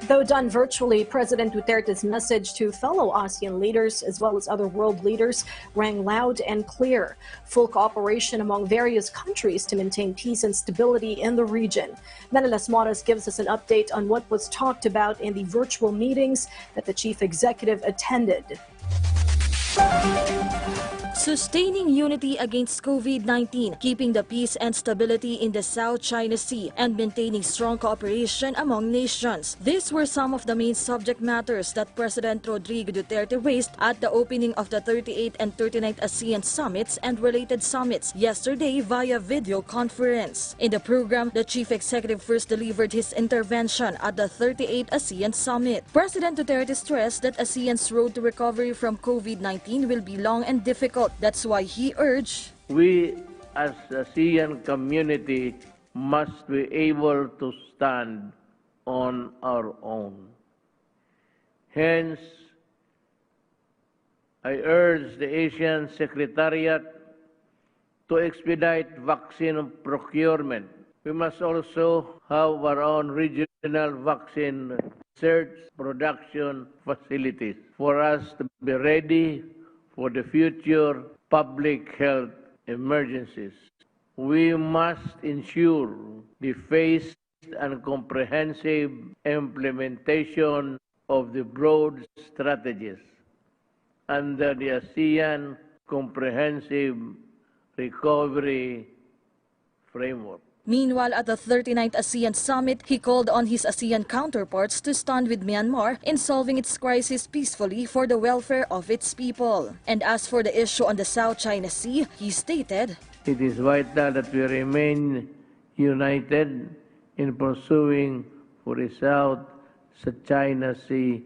Though done virtually, President Duterte's message to fellow ASEAN leaders as well as other world leaders rang loud and clear. Full cooperation among various countries to maintain peace and stability in the region. Menelas Moras gives us an update on what was talked about in the virtual meetings that the chief executive attended. Sustaining unity against COVID-19, keeping the peace and stability in the South China Sea, and maintaining strong cooperation among nations. These were some of the main subject matters that President Rodrigo Duterte raised at the opening of the 38th and 39th ASEAN Summits and related summits yesterday via video conference. In the program, the chief executive first delivered his intervention at the 38th ASEAN Summit. President Duterte stressed that ASEAN's road to recovery from COVID-19 will be long and difficult. That's why he urged, we as the ASEAN community must be able to stand on our own. Hence, I urge the ASEAN Secretariat to expedite vaccine procurement. We must also have our own regional vaccine research production facilities for us to be ready for the future public health emergencies. We must ensure the phased and comprehensive implementation of the broad strategies under the ASEAN Comprehensive Recovery Framework. Meanwhile, at the 39th ASEAN Summit, he called on his ASEAN counterparts to stand with Myanmar in solving its crisis peacefully for the welfare of its people. And as for the issue on the South China Sea, he stated, it is vital that we remain united in pursuing for a South China Sea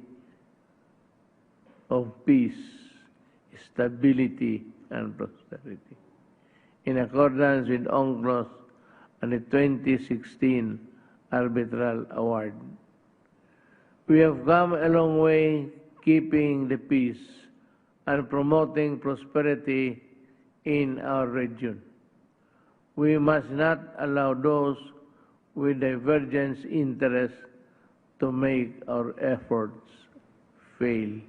of peace, stability, and prosperity. In accordance with UNCLOS and the 2016 Arbitral Award. We have come a long way keeping the peace and promoting prosperity in our region. We must not allow those with divergent interests to make our efforts fail.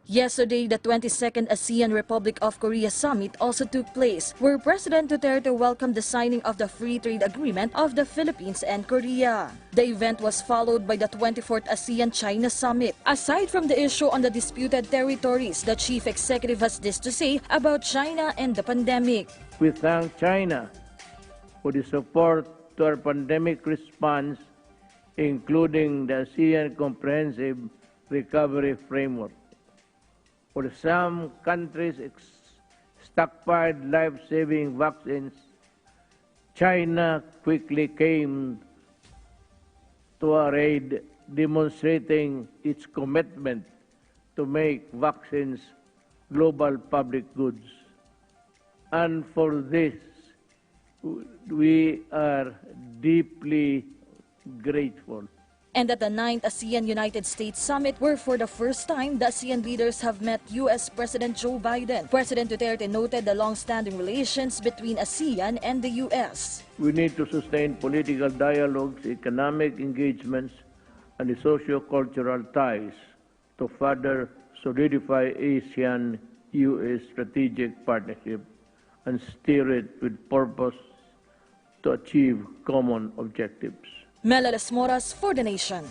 Yesterday, the 22nd ASEAN Republic of Korea Summit also took place, where President Duterte welcomed the signing of the Free Trade Agreement of the Philippines and Korea. The event was followed by the 24th ASEAN-China Summit. Aside from the issue on the disputed territories, the chief executive has this to say about China and the pandemic. We thank China for the support to our pandemic response, including the ASEAN Comprehensive Recovery Framework. For some countries stockpiled life-saving vaccines, China quickly came to our aid, demonstrating its commitment to make vaccines global public goods. And for this, we are deeply grateful. And at the 9th ASEAN United States Summit, where for the first time the ASEAN leaders have met U.S. President Joe Biden, President Duterte noted the long-standing relations between ASEAN and the U.S. We need to sustain political dialogues, economic engagements, and the socio-cultural ties to further solidify ASEAN-U.S. strategic partnership and steer it with purpose to achieve common objectives. Menelas Moras for the Nation.